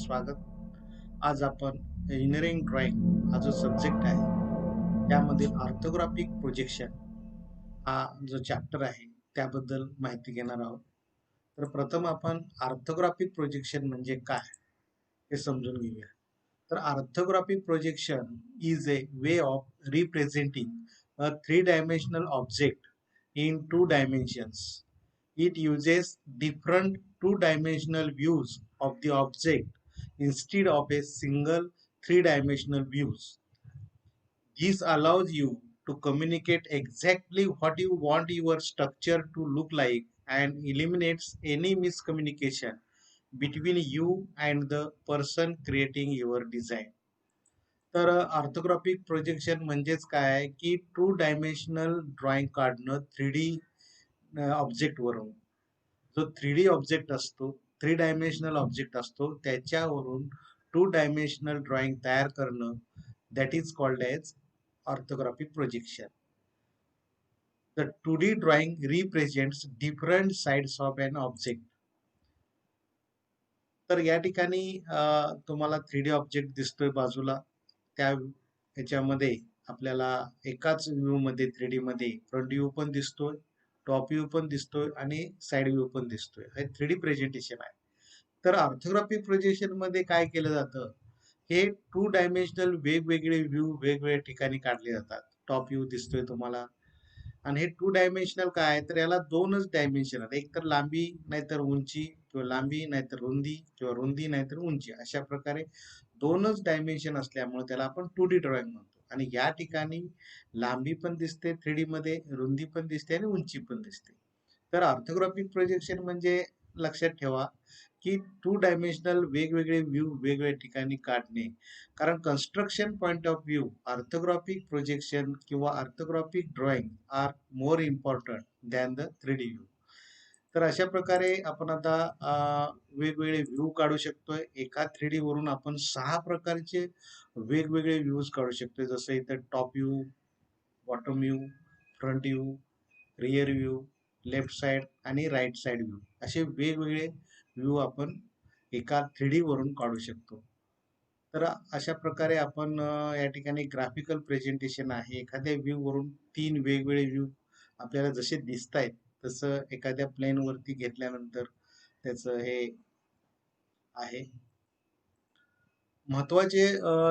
स्वागत. आज आपण इंजिनिअरिंग ड्रॉइंग हा जो सब्जेक्ट आहे त्यामधील ऑर्थोग्राफिक प्रोजेक्शन हा जो चॅप्टर आहे त्याबद्दल माहिती घेणार आहोत. तर प्रथम आपण ऑर्थोग्राफिक प्रोजेक्शन म्हणजे काय हे समजून घेऊया. तर orthographic projection is a way of representing a three dimensional object in two dimensions. It uses different two-dimensional views of the object instead of a single three-dimensional views. This allows you to communicate exactly what you want your structure to look like and eliminates any miscommunication between you and the person creating your design. तर orthographic projection म्हणजेच काय की two dimensional drawing काढणं three D ऑब्जेक्टवरून. जो three D object असतो, three dimensional object असतो त्याच्यावरून टू डायमेन्शनल ड्रॉइंग तयार करणं, that is called as orthographic projection. The two D drawing represents different sides of an object. तर या ठिकाणी तुम्हाला थ्री डी ऑब्जेक्ट दिसतोय बाजूला. त्या ह्याच्यामध्ये आपल्याला एकाच व्ह्यू मध्ये थ्री डी मध्ये फ्रंट व्ह्यू पण दिसतोय, टॉप व्ह्यू पण दिसतोय आणि साइड व्ह्यू पण दिसतोय. हे थ्री डी प्रेझेंटेशन आहे. तर ऑर्थोग्राफिक प्रोजेक्शन मध्ये काय केलं जातं, हे टू डायमेन्शनल वेगवेगळे व्ह्यू वेगवेगळ्या ठिकाणी काढले जातात. टॉप व्ह्यू दिसतोय तुम्हाला आणि हे टू डायमेन्शनल काय आहे, तर याला दोनच डायमेन्शन आहेत. एक तर लांबी नाहीतर उंची, किंवा लांबी नाहीतर रुंदी, किंवा रुंदी नाहीतर उंची. अशा प्रकारे दोनच डायमेन्शन असल्यामुळे त्याला आपण टू डी ड्रॉइंग म्हणतो. आणि या ठिकाणी लांबी पण दिसते थ्री डी मध्ये, रुंदी पण दिसते आणि उंची पण दिसते. तर ऑर्थोग्राफिक प्रोजेक्शन म्हणजे लक्षात ठेवा की टू डायमेन्शनल वेगवेगळे व्ह्यू वेगवेगळ्या ठिकाणी काढणे. कारण construction point of view orthographic projection किंवा orthographic drawing are more important than the three D view. तर अशा प्रकारे आपण आता वेगवेगळे व्ह्यू काढू शकतोय. एका थ्री डी वरून आपण 6 प्रकारचे वेगवेगळे व्ह्यूज काढू शकतोय. जसं इथं top view, bottom view, front view, rear view, left side आणि राईट साइड व्ह्यू, असे वेगवेगळे व्ह्यू आपण एका थ्री डी वरून काढू शकतो. तर अशा प्रकारे आपण या ठिकाणी ग्राफिकल प्रेझेंटेशन आहे. एखाद्या व्ह्यू वरून 3 वेगवेगळे व्ह्यू आपल्याला जसे दिसत आहेत तसं एखाद्या प्लेन वरती घेतल्यानंतर त्याचं हे आहे. महत्वाचे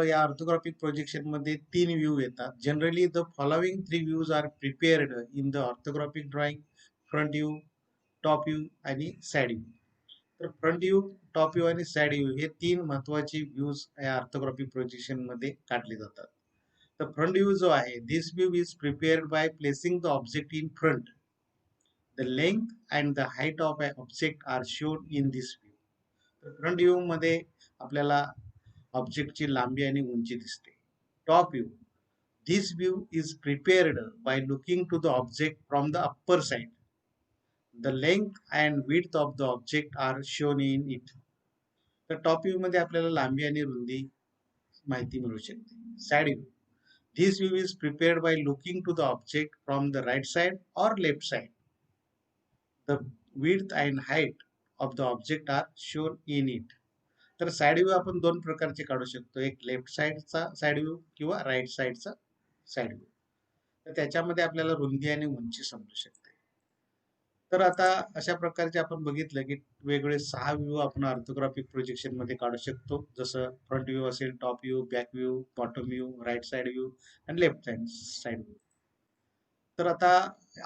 या ऑर्थोग्राफिक प्रोजेक्शन मध्ये 3 व्ह्यू येतात. Generally the following 3 views are prepared in the orthographic drawing: front view, top view आणि साइड व्ह्यू. तर फ्रंट व्ह्यू, टॉप व्ह्यू आणि साइड व्ह्यू हे 3 महत्वाचे व्ह्यूज या ऑर्थोग्राफिक प्रोजेक्शन मध्ये काढले जातात. तर फ्रंट व्ह्यू जो आहे, this view is prepared by placing the object in front. The length and the height of a object are shown in this view. तर फ्रंट व्ह्यू मध्ये आपल्याला ऑब्जेक्टची लांबी आणि उंची दिसते. Top view, this view is prepared by looking to the object from the upper side. The length and width of the object are shown in it. तर top view मध्ये आपल्याला लांबी आणि रुंदी माहिती मिळू शकते. Side view, this view is prepared by looking to the object from the right side or left side. The width and height of the object are shown in it. तर side view आपण दोन प्रकारचे काढू शकतो. एक left साइडचा side view किंवा right साइडचा side view. तर त्याच्यामध्ये आपल्याला रुंदी आणि उंची समजू शकते. तर आता अशा प्रकारचे आपण बघितलं की वेगवेगळे 6 व्ह्यू आपण ऑर्थोग्राफिक प्रोजेक्शन मध्ये काढू शकतो. जसं फ्रंट व्ह्यू असेल, top view, back view, bottom view, right side view आणि लेफ्ट साइड व्ह्यू. तर आता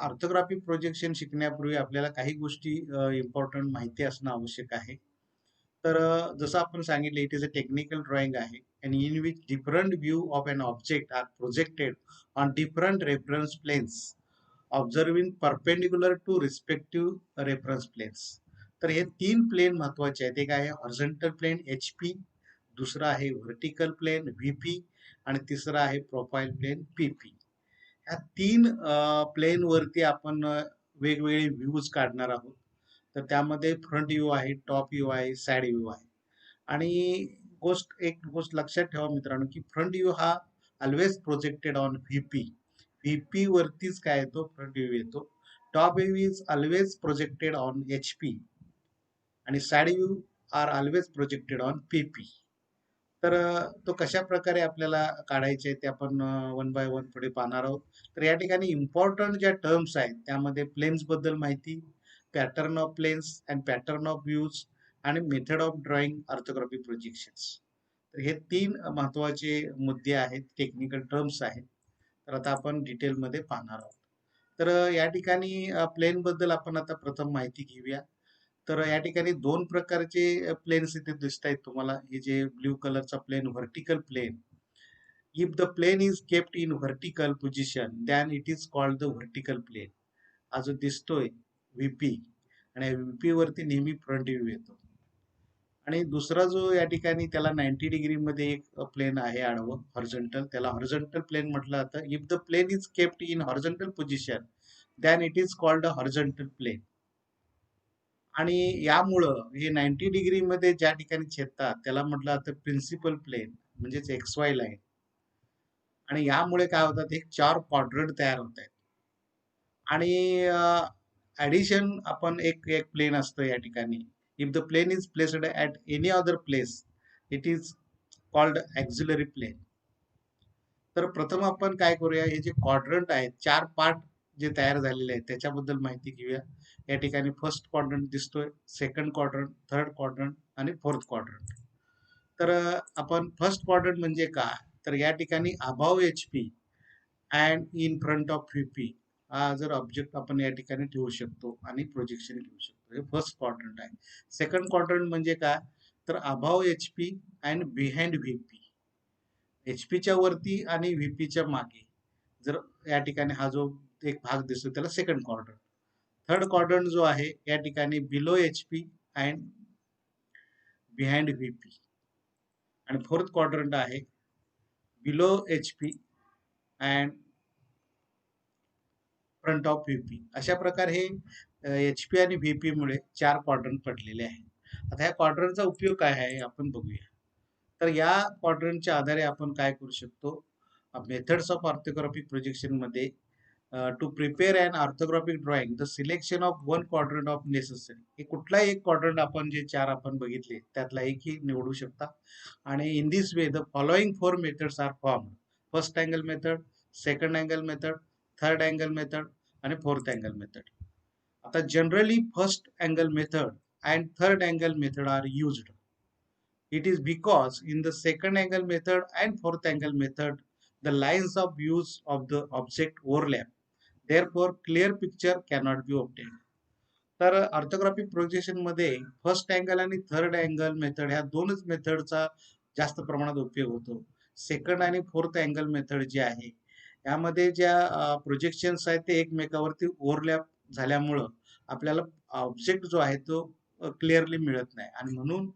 ऑर्थोग्राफिक प्रोजेक्शन शिकण्यापूर्वी आपल्याला काही गोष्टी इम्पॉर्टंट माहिती असणं आवश्यक आहे. तर जसं आपण सांगितलं, it is a technical drawing आहे and in which different view of an object are projected on different reference planes observing perpendicular to respective reference planes. तर हे 3 प्लेन महत्वाचे आहेत. एक आहे हॉरिझॉन्टल प्लेन HP, दुसरा आहे व्हर्टिकल प्लेन VP आणि तिसरा आहे प्रोफाइल प्लेन PP. ह्या 3 प्लेन वरती आपण वेगवेगळे व्ह्यूज काढणार आहोत. तर त्यामध्ये फ्रंट व्ह्यू आहे, टॉप व्ह्यू आहे, साइड व्ह्यू आहे. आणि एक गोष्ट लक्षात ठेवा मित्रांनो, की फ्रंट व्ह्यू हा always projected on VP. VP वरतीच काय येतो, फ्रंट व्ह्यू येतो. Top view is always projected on HP आणि side view are always projected on PP. तर तो कशा प्रकारे आपल्याला काढायचे ते आपण वन बाय वन पुढे पाहणार आहोत. तर या ठिकाणी इम्पॉर्टंट ज्या टर्म्स आहेत त्यामध्ये प्लेन्स बद्दल माहिती, pattern of planes and pattern of views आणि method of drawing orthographic projections. तर हे 3 महत्त्वाचे मुद्दे आहेत, टेक्निकल टर्म्स आहेत. तर आता आपण डिटेलमध्ये पाहणार आहोत. तर या ठिकाणी प्लेनबद्दल आपण आता प्रथम माहिती घेऊया. तर या ठिकाणी 2 प्रकारचे प्लेन्स इथे दिसतायत तुम्हाला. हे जे ब्लू कलरचा plane vertical plane. If the plane is kept in vertical position then it is called the vertical plane. हा जो दिसतोय व्हीपी आणि व्हीपी वरती नेहमी फ्रंट व्ह्यू येतो. आणि दुसरा जो या ठिकाणी त्याला 90 डिग्री मध्ये एक प्लेन आहे आडवं हॉरिझॉन्टल, त्याला हॉरिझॉन्टल प्लेन म्हटलं जातं. If the plane is kept in horizontal position then it is called a horizontal plane. आणि यामुळं हे 90 डिग्री मध्ये ज्या ठिकाणी छेदतात त्याला म्हटलं जातं प्रिन्सिपल प्लेन म्हणजेच XY लाईन. आणि यामुळे काय होतात एक 4 क्वाड्रंट तयार होत आहेत. आणि ऍडिशन आपण एक एक प्लेन असतं या ठिकाणी. If the plane is placed at any other place it is called auxiliary plane. तर प्रथम आपण काय करूया, हे जे क्वाड्रंट आहेत 4 पार्ट जे तयार झालेले आहेत त्याच्याबद्दल माहिती घेऊया. या ठिकाणी फर्स्ट क्वाड्रंट दिसतोय, सेकंड क्वाड्रंट, थर्ड क्वाड्रंट आणि फोर्थ क्वाड्रंट. तर आपण फर्स्ट क्वाड्रंट म्हणजे काय, तर या ठिकाणी above HP and in front of VP हा जर ऑब्जेक्ट आपण या ठिकाणी ठेवू शकतो आणि प्रोजेक्शन घेऊ शकतो. हे फर्स्ट क्वाड्रंट आहे. सेकंड क्वाड्रंट म्हणजे काय, तर above HP and behind VP. HPच्या वरती आणि VPच्या मागे जर या ठिकाणी हा जो एक भाग दिसतो त्याला सेकंड क्वाड्रंट. थर्ड क्वाड्रंट जो आहे या ठिकाणी below HP and behind VP. आणि फोर्थ क्वाड्रंट आहे below HP and front of VP. अशा प्रकारे हे HP आणि VP मुळे 4 क्वाड्रंट पडलेले आहेत. आता ह्या क्वाड्रंटचा उपयोग काय आहे आपण बघूया. तर या क्वाड्रंटच्या आधारे आपण काय करू शकतो, मेथड्स ऑफ ऑर्थोग्राफिक प्रोजेक्शन मध्ये to prepare and orthographic drawing the selection of one quadrant of necessary. हे कुठलाही एक क्वाड्रंट आपण जे 4 आपण बघितले त्यातला एकही निवडू शकता. आणि in this way the following 4 methods are form. First angle method, second angle method, third angle method आणि फोर्थ अँगल मेथड. आता generally first angle method and third angle method are used. It is because in the second angle method and fourth angle method, the lines of views of the object overlap. Therefore, clear picture cannot be obtained. तर orthographic projection मध्ये first angle आणि third angle method ह्या दोनच मेथडचा जास्त प्रमाणात उपयोग होतो. सेकंड आणि फोर्थ अँगल मेथड जे आहे यामध्ये ज्या प्रोजेक्शन्स आहेत ते एकमेकावरती ओव्हरलॅप झाल्यामुळं आपल्याला ऑब्जेक्ट जो आहे तो क्लिअरली मिळत नाही. आणि म्हणून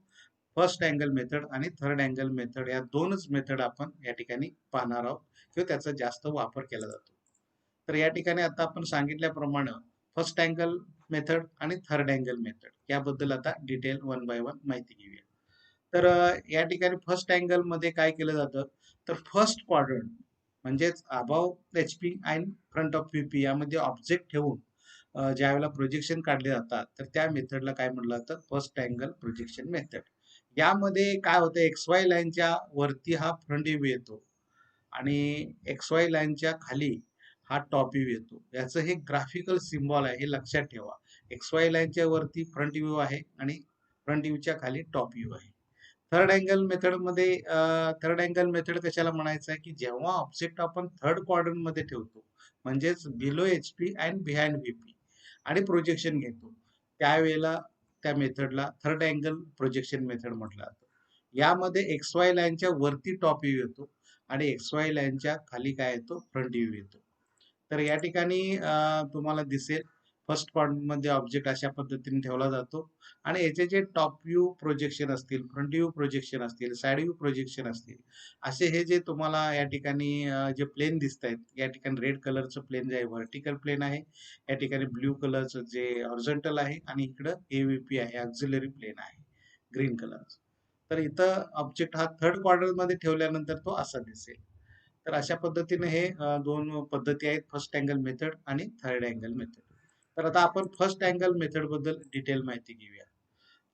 फर्स्ट अँगल मेथड आणि थर्ड अँगल मेथड या दोनच मेथड आपण या ठिकाणी पाहणार आहोत किंवा त्याचा जास्त वापर केला जातो. तर या ठिकाणी आता आपण सांगितल्याप्रमाणे फर्स्ट अँगल मेथड आणि थर्ड अँगल मेथड याबद्दल आता डिटेल वन बाय वन माहिती घेऊया. तर या ठिकाणी फर्स्ट अँगल मध्ये काय केलं जातं, तर फर्स्ट क्वाड्रंट म्हणजेच अबाव HP आणि फ्रंट ऑफ VP यामध्ये ऑब्जेक्ट ठेवून ज्या वेळेला प्रोजेक्शन काढले जातात तर त्या मेथडला काय म्हटलं जातं, फर्स्ट अँगल प्रोजेक्शन मेथड. यामध्ये काय होतं, XY लाईनच्या वरती हा फ्रंट व्ह्यू येतो आणि XY लाईनच्या खाली हा टॉप व्ह्यू येतो. याचं हे ग्राफिकल सिम्बॉल आहे, हे लक्षात ठेवा. XY लाईनच्या वरती फ्रंट व्ह्यू आहे आणि फ्रंट व्ह्यूच्या खाली टॉप व्ह्यू आहे. थर्ड अँगल मेथड मध्ये थर्ड अँगल मेथड कशाला म्हणायचं आहे, की जेव्हा ऑब्जेक्ट आपण थर्ड क्वाड्रंट मध्ये ठेवतो म्हणजेच below HP and behind VP आणि प्रोजेक्शन घेतो त्यावेळेला त्या मेथडला थर्ड अँगल प्रोजेक्शन मेथड म्हटलं जातं. यामध्ये XY लाईनच्या वरती टॉप व्ह्यू येतो आणि XY लाईनच्या खाली काय येतो, फ्रंट व्ह्यू येतो. तर या ठिकाणी तुम्हाला दिसेल फर्स्ट क्वाड्रंट मध्ये ऑब्जेक्ट अशा पद्धतीने ठेवला जातो आणि याचे जे टॉप व्ह्यू प्रोजेक्शन असतील, फ्रंट व्ह्यू प्रोजेक्शन असतील, साइड व्ह्यू प्रोजेक्शन असतील, असे हे जे तुम्हाला या ठिकाणी जे प्लेन दिसत आहेत, या ठिकाणी रेड कलरचं प्लेन जे आहे व्हर्टिकल प्लेन आहे, या ठिकाणी ब्ल्यू कलरचं जे हॉरिझॉन्टल आहे आणि इकडं AVP आहे, ऑक्झिलरी प्लेन आहे ग्रीन कलरचं. तर इथं ऑब्जेक्ट हा थर्ड क्वाड्रंट मध्ये ठेवल्यानंतर तो असा दिसेल. तर अशा पद्धतीने हे दोन पद्धती आहेत, फर्स्ट अँगल मेथड आणि थर्ड अँगल मेथड. तर आता आपण फर्स्ट अँगल मेथड बद्दल डिटेल माहिती घेऊया,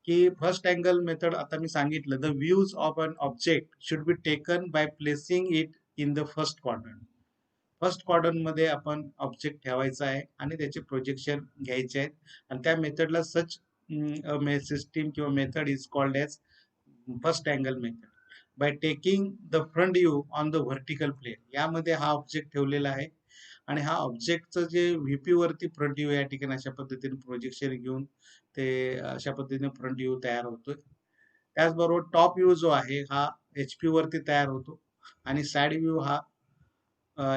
की फर्स्ट अँगल मेथड आता मी सांगितलं, the views of an object should be taken by placing it in the first quadrant. First quadrant मध्ये आपण ऑब्जेक्ट ठेवायचा आहे आणि त्याचे प्रोजेक्शन घ्यायचे आहेत, आणि त्या मेथडला सच सिस्टीम किंवा method is called as first angle method. By taking the front view on the vertical plane, यामध्ये हा ऑब्जेक्ट ठेवलेला आहे आणि हा ऑब्जेक्टचं जे व्हीपी वरती फ्रंट व्ह्यू या ठिकाणी अशा पद्धतीने प्रोजेक्शन घेऊन ते अशा पद्धतीने फ्रंट व्ह्यू तयार होतोय. त्याचबरोबर टॉप व्ह्यू जो आहे हा एचपी वरती तयार होतो आणि साइड व्ह्यू हा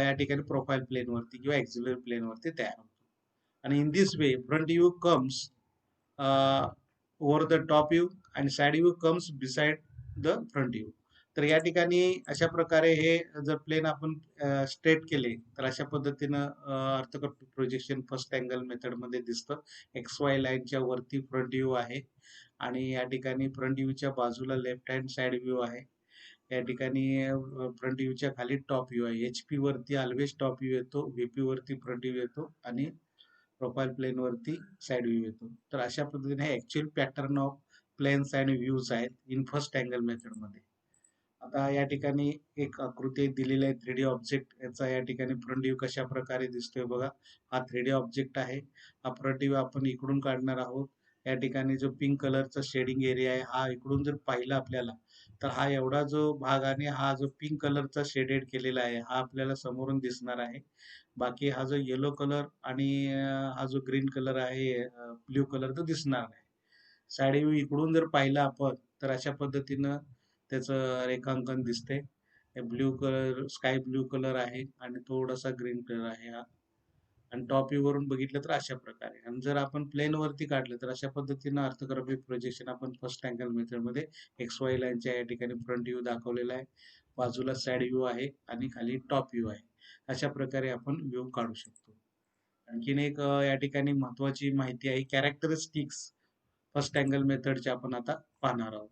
या ठिकाणी प्रोफाईल प्लेन वरती किंवा एक्झिलरी प्लेन वरती तयार होतो. आणि in this way front view comes over the top view आणि side view comes beside the front view. तर या ठिकाणी अशा प्रकारे हे जर प्लेन आपण स्ट्रेट केले तर अशा पद्धतीनं orthographic projection first angle method मध्ये दिसतं. एक्स वाय लाईनच्या वरती फ्रंट व्ह्यू आहे आणि या ठिकाणी फ्रंट व्ह्यूच्या बाजूला लेफ्ट हँड साइड व्ह्यू आहे. या ठिकाणी फ्रंट व्ह्यूच्या खाली टॉप व्ह्यू आहे. एचपी वरती ऑलवेज टॉप व्ह्यू येतो, व्हीपी वरती फ्रंट व्ह्यू येतो आणि प्रोफाईल प्लेन वरती साइड व्ह्यू येतो. तर अशा पद्धतीने हे actual pattern of planes and views आहेत इन फर्स्ट अँगल मेथड मध्ये. आता या ठिकाणी एक आकृती दिलेली आहे 3D ऑब्जेक्ट. याचा या ठिकाणी फ्रंट व्ह्यू कशा प्रकारे दिसतोय बघा. हा 3D ऑब्जेक्ट आहे. हा फ्रंट व्ह्यू आपण इकडून काढणार आहोत. या ठिकाणी जो पिंक कलरचा शेडिंग एरिया आहे हा इकडून जर पाहिला आपल्याला तर हा एवढा जो भाग आणि हा जो पिंक कलरचा शेडेड केलेला आहे हा आपल्याला समोरून दिसणार आहे. बाकी हा जो येलो कलर आणि हा जो ग्रीन कलर आहे, ब्ल्यू कलर, तो दिसणार नाही. साइड व्ह्यू इकडून जर पाहिला आपण तर अशा पद्धतीनं त्याचं रेखांकन दिसते. Blue colour, sky blue colour आहे आणि थोडासा ग्रीन कलर आहे हा. आणि टॉप व्ह्यू वरून बघितलं तर अशा प्रकारे. आणि जर आपण प्लेन वरती काढलं तर अशा पद्धतीनं ऑर्थोग्राफिक प्रोजेक्शन आपण फर्स्ट अँगल मेथड मध्ये एक्स वाय लाईनच्या या ठिकाणी फ्रंट व्ह्यू दाखवलेला आहे, बाजूला साइड व्ह्यू आहे आणि खाली टॉप व्ह्यू आहे. अशा प्रकारे आपण व्ह्यू काढू शकतो. आणखीन एक या ठिकाणी महत्वाची माहिती आहे, कॅरेक्टरिस्टिक्स फर्स्ट अँगल मेथडचे आपण आता पाहणार आहोत.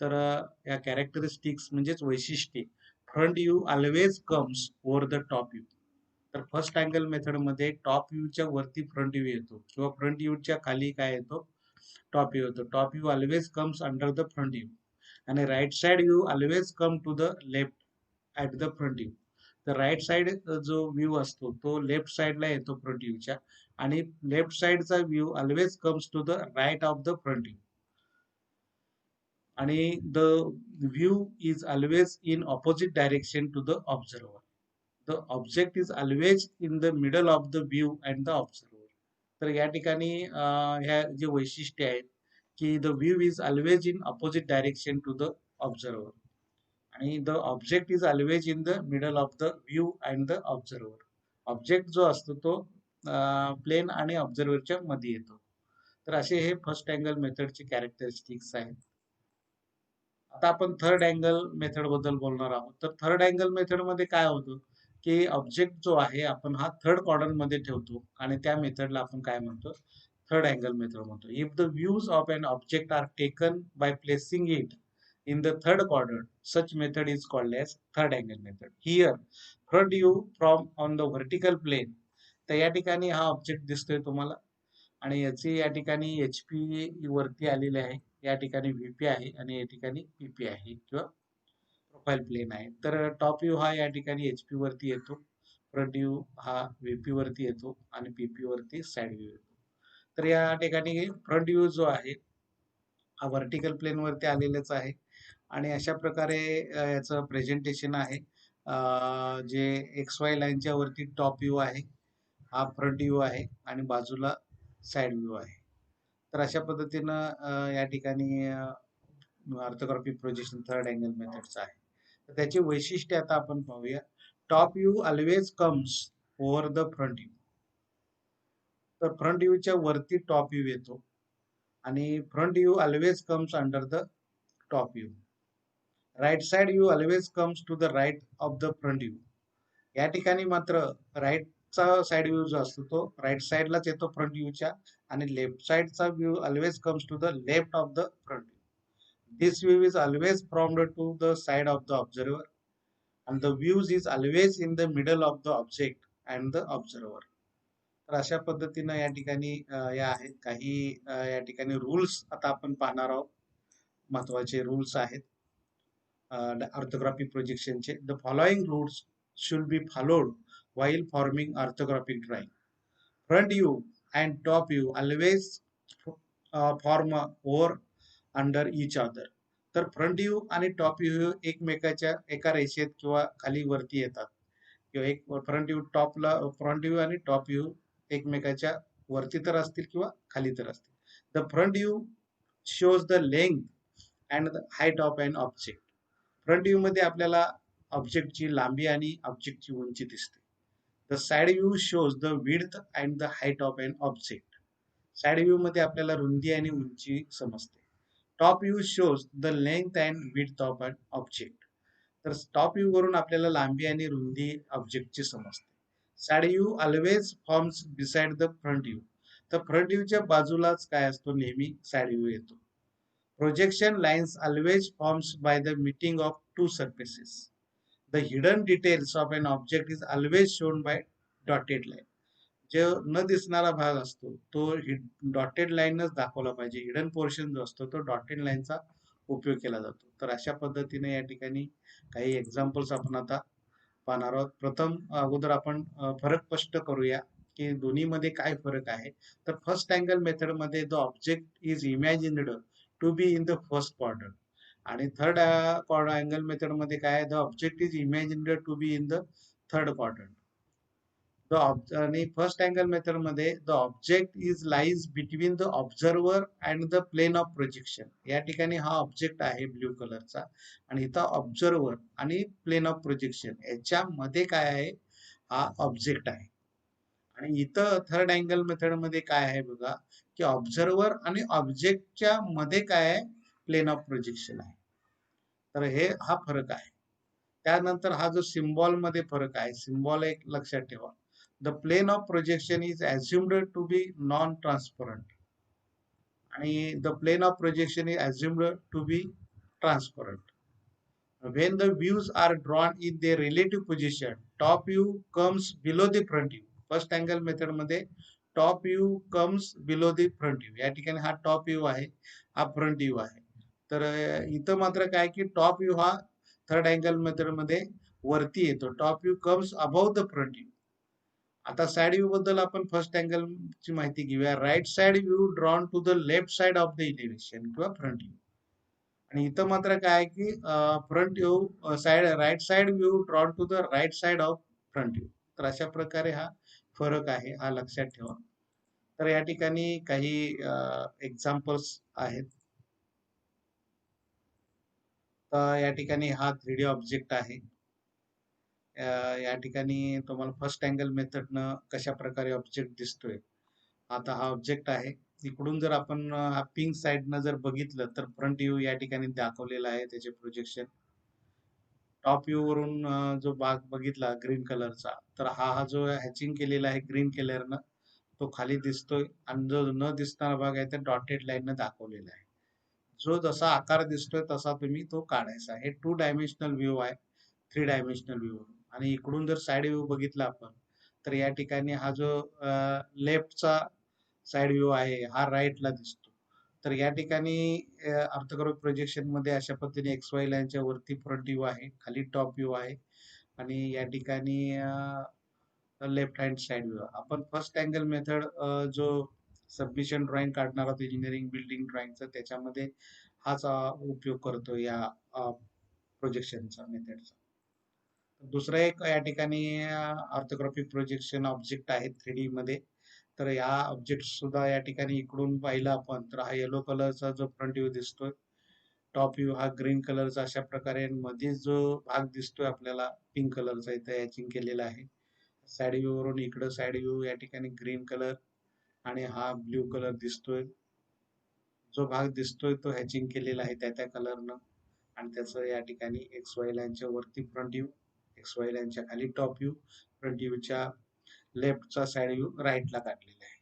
तर या कॅरेक्टरिस्टिक्स म्हणजेच वैशिष्ट्ये. Front view always comes over the top view. तर फर्स्ट अँगल मेथड मध्ये टॉप व्ह्यूच्या वरती फ्रंट व्ह्यू येतो किंवा फ्रंट व्ह्यूच्या खाली काय येतो, टॉप व्ह्यू येतो. Top view always comes under the front view आणि right side view always come to the left at the front view. तर राईट साइड जो व्ह्यू असतो तो लेफ्ट साइडला येतो फ्रंट व्ह्यूच्या आणि लेफ्ट साइडचा view always comes to the right of the front view. आणि the view is always in opposite direction to the observer. The object is always in the middle of the view and the observer. तर या ठिकाणी ह्या जे वैशिष्ट्य आहेत की the view is always in opposite direction to the observer आणि the object is always in the middle of the view and the observer. Object जो असतो तो प्लेन आणि ऑब्झर्वरच्या मध्ये येतो. तर असे हे फर्स्ट अँगल मेथडचे कॅरेक्टरिस्टिक्स आहेत. आता आपण थर्ड अँगल मेथड बद्दल बोलणार आहोत. तर थर्ड अँगल मेथड मध्ये काय होतं की ऑब्जेक्ट जो आहे आपण हा थर्ड क्वाड्रंट मध्ये ठेवतो आणि त्या मेथडला आपण काय म्हणतो, थर्ड अँगल मेथड म्हणतो. If the views of an object are taken by placing it in the third quadrant, such method is called as third angle method. Here, front view from on the vertical plane. तर या ठिकाणी हा object दिसतोय तुम्हाला आणि याची या ठिकाणी एचपी वरती आलेले आहे, या ठिकाणी व्हीपी आहे आणि या ठिकाणी पीपी आहे किंवा प्रोफाईल प्लेन आहे. तर टॉप व्ह्यू हा या ठिकाणी एचपी वरती येतो, फ्रंट व्ह्यू हा व्हीपी वरती येतो आणि पीपी वरती साइड व्ह्यू येतो. तर या ठिकाणी फ्रंट व्ह्यू जो आहे हा व्हर्टिकल प्लेन वरती आलेलाच आहे आणि अशा प्रकारे याचं प्रेझेंटेशन आहे. जे एक्स वाय लाईनच्या वरती टॉप व्ह्यू आहे, हा फ्रंट व्ह्यू आहे आणि बाजूला साइड व्ह्यू आहे. तर अशा पद्धतीनं या ठिकाणी ऑर्थोग्राफिक प्रोजेक्शन थर्ड अँगल मेथडचं आहे. तर त्याची वैशिष्ट्ये आता आपण पाहूया. Top view always comes over the front view. तर फ्रंट व्ह्यूच्या वरती टॉप व्ह्यू येतो आणि front view always comes under the top view. Right side view always comes to the right of the front view. या ठिकाणी मात्र राईटचा side view जो असतो तो राईट साइडलाच येतो फ्रंट व्ह्यूच्या आणि लेफ्ट साइडचा view always comes to the left of the front view. This view is always from to the side of the observer and the views is always in the middle of the object and the observer. तर अशा पद्धतीनं या ठिकाणी या आहेत काही या ठिकाणी रूल्स आता आपण पाहणार आहोत. महत्वाचे रूल्स आहेत ऑर्थोग्राफिक प्रोजेक्शनचे. The following rules should be followed while forming orthographic drawing. Front view and top view always form over under each other. तर फ्रंट व्ह्यू आणि टॉप व्ह्यू एकमेकाच्या एका रेषेत किंवा खाली वरती येतात किंवा एक फ्रंट व्ह्यू टॉपला फ्रंट व्ह्यू आणि टॉप व्ह्यू एकमेकाच्या वरती तर असतील किंवा खाली तर असतील. The front view shows the length and the height of an object. Front view मध्ये आपल्याला ऑब्जेक्टची लांबी आणि ऑब्जेक्टची उंची दिसते. The side view shows the width and the height of an object. Side view मध्ये आपल्याला रुंदी आणि उंची समजते. Top view shows the length and width of an object. तर टॉप व्ह्यू वरून आपल्याला लांबी आणि रुंदी ऑब्जेक्टची समजते. Side view always forms beside the front view. तर फ्रंट व्ह्यूच्या बाजूलाच काय असतो नेहमी साइड व्ह्यू येतो. Projection lines always forms by the meeting of two surfaces. The hidden details of an object is always shown by dotted line. जो न दिसणारा भाग असतो तो डॉटेड लाईनच दाखवला पाहिजे. हिडन पोर्शन जो असतो तो डॉटेड लाईनचा उपयोग केला जातो. तर अशा पद्धतीने या ठिकाणी काही एक्झाम्पल्स आपण आता पाहणार आहोत. प्रथम अगोदर आपण फरक स्पष्ट करूया की दोन्हीमध्ये काय फरक आहे. तर फर्स्ट अँगल मेथड मध्ये the object is imagined to be in the first quadrant आणि थर्ड अँगल मेथड मध्ये काय the object is imagined to be in the third quadrant. आणि फर्स्ट अँगल मेथड मध्ये the object is lies between the observer and the plane of projection. या ठिकाणी हा object आहे blue कलरचा आणि इथं ऑब्झर्वर आणि प्लेन ऑफ प्रोजेक्शन याच्यामध्ये काय आहे हा ऑब्जेक्ट आहे. आणि इथं थर्ड अँगल मेथड मध्ये काय आहे बघा की ऑब्झर्वर आणि ऑब्जेक्टच्या मध्ये काय आहे प्लेन ऑफ प्रोजेक्शन आहे. तर हे हा फरक आहे. त्यानंतर हा जो सिम्बॉल मध्ये फरक आहे सिम्बॉल एक लक्षात ठेवा. The plane of projection is assumed to be non transparent आणि the plane of projection is assumed to be transparent. When the views are drawn in their relative position, top view comes below the front view. First angle method मध्ये top view comes below the front view. या ठिकाणी हा top view आहे हा front view आहे. तर इथं मात्र काय की टॉप व्ह्यू हा थर्ड अँगल मेथड मध्ये वरती येतो. Top view comes above the front view. आता साइड व्ह्यू बद्दल आपण फर्स्ट अँगल ची माहिती घेऊया. Right side view drawn to the left side of the elevation किंवा फ्रंट व्ह्यू. आणि इथं मात्र काय आहे की front view side right side view drawn to the right side of front view. तर अशा प्रकारे हा फरक आहे हा लक्षात ठेवा. तर या ठिकाणी काही एक्झाम्पल्स आहेत. तर या ठिकाणी हा 3D ऑब्जेक्ट आहे. या ठिकाणी तुम्हाला फर्स्ट अँगल मेथडनं कशा प्रकारे ऑब्जेक्ट दिसतोय. आता हा ऑब्जेक्ट आहे. इकडून जर आपण पिंक साइडनं जर बघितलं तर फ्रंट व्ह्यू या ठिकाणी दाखवलेला आहे त्याचे प्रोजेक्शन. टॉप व्ह्यू वरून जो भाग बघितला ग्रीन कलरचा तर हा जो हॅचिंग केलेला आहे ग्रीन कलरनं तो खाली दिसतोय आणि जो न दिसणारा भाग आहे तो डॉटेड लाईननं दाखवलेला आहे. जो जसा आकार दिसतोय तसा तुम्ही तो काढायचा. हे 2 डायमेन्शनल व्ह्यू आहे 3 डायमेन्शनल व्ह्यू. आणि इकडून जर साइड व्ह्यू बघितला आपण तर या ठिकाणी हा जो लेफ्टचा साइड व्ह्यू आहे हा राईटला दिसतो. तर या ठिकाणी ऑर्थोग्राफिक प्रोजेक्शन मध्ये अशा पद्धतीने एक्स वाय लाईनच्या वरती फ्रंट व्ह्यू आहे खाली टॉप व्ह्यू आहे आणि या ठिकाणी लेफ्ट हँड साइड व्ह्यू. आपण फर्स्ट अँगल मेथड जो सबमिशन ड्रॉइंग काढणार आहोत इंजिनिअरिंग बिल्डिंग ड्रॉइंगचा त्याच्यामध्ये हाच उपयोग करतो या प्रोजेक्शनचा मेथडचा. दुसरं एक या ठिकाणी ऑर्थोग्राफिक प्रोजेक्शन ऑब्जेक्ट आहे 3D मध्ये. तर या ऑब्जेक्ट सुद्धा या ठिकाणी इकडून पाहिलं आपण तर हा येलो कलरचा जो फ्रंट व्ह्यू दिसतोय. टॉप व्ह्यू हा ग्रीन कलरचा अशा प्रकारे मध्ये जो भाग दिसतोय आपल्याला पिंक कलरचा इथे हॅचिंग केलेला आहे. साइड व्ह्यू वरून इकडं साइड व्ह्यू या ठिकाणी ग्रीन कलर आणि हा ब्ल्यू कलर दिसतोय. जो भाग दिसतोय तो हॅचिंग केलेला आहे त्या कलरनं आणि त्याचं या ठिकाणी एक्स वाय लाईनच्या वरती फ्रंट व्ह्यू एक्स वाय लाईनच्या खाली टॉप व्ह्यू फ्रंट व्ह्यूच्या लेफ्टचा साइड व्ह्यू राईटला काढलेला आहे.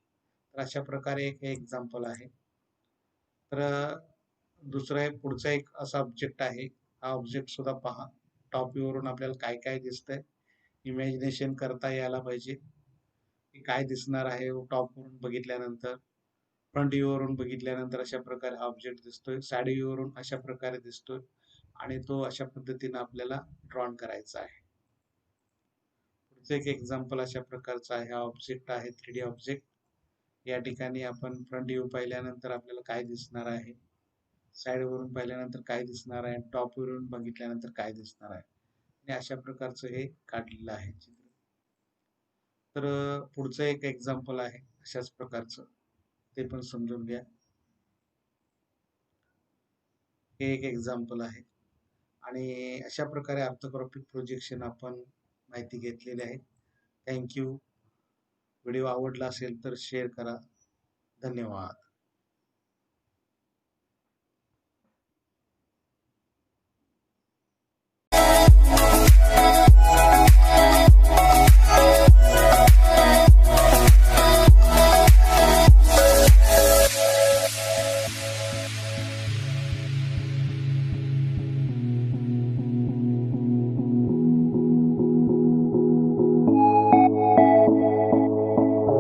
तर अशा प्रकारे एक हे एक्झाम्पल आहे. तर दुसरा एक पुढचा एक असा ऑब्जेक्ट आहे. हा ऑब्जेक्ट सुद्धा पहा. टॉप व्ह्यू वरून आपल्याला काय काय दिसतंय इमॅजिनेशन करता यायला पाहिजे. की काय दिसणार आहे टॉप वरून बघितल्यानंतर. फ्रंट व्ह्यू वरून बघितल्यानंतर अशा प्रकारे ऑब्जेक्ट दिसतोय, साइड व्ह्यू वरून अशा प्रकारे दिसतोय आणि तो अशा पद्धतीने आपल्याला ड्रॉन करायचा आहे. पुढचं एक एक्झाम्पल अशा प्रकारचं आहे. हा ऑब्जेक्ट आहे 3D ऑब्जेक्ट. या ठिकाणी आपण फ्रंट व्ह्यू पाहिल्यानंतर आपल्याला काय दिसणार आहे, साइड वरून पाहिल्यानंतर काय दिसणार आहे, टॉप वरून बघितल्यानंतर काय दिसणार आहे आणि अशा प्रकारचं हे काढलेलं आहे चित्र. तर पुढचं एक एक्झाम्पल आहे अशाच प्रकारचं, ते पण समजून घ्या. हे एक एक्झाम्पल आहे आणि अशा प्रकारे ऑर्थोग्राफिक प्रोजेक्शन आपण माहिती घेतलेली आहे. Thank you. व्हिडिओ आवडला असेल तर शेअर करा. धन्यवाद.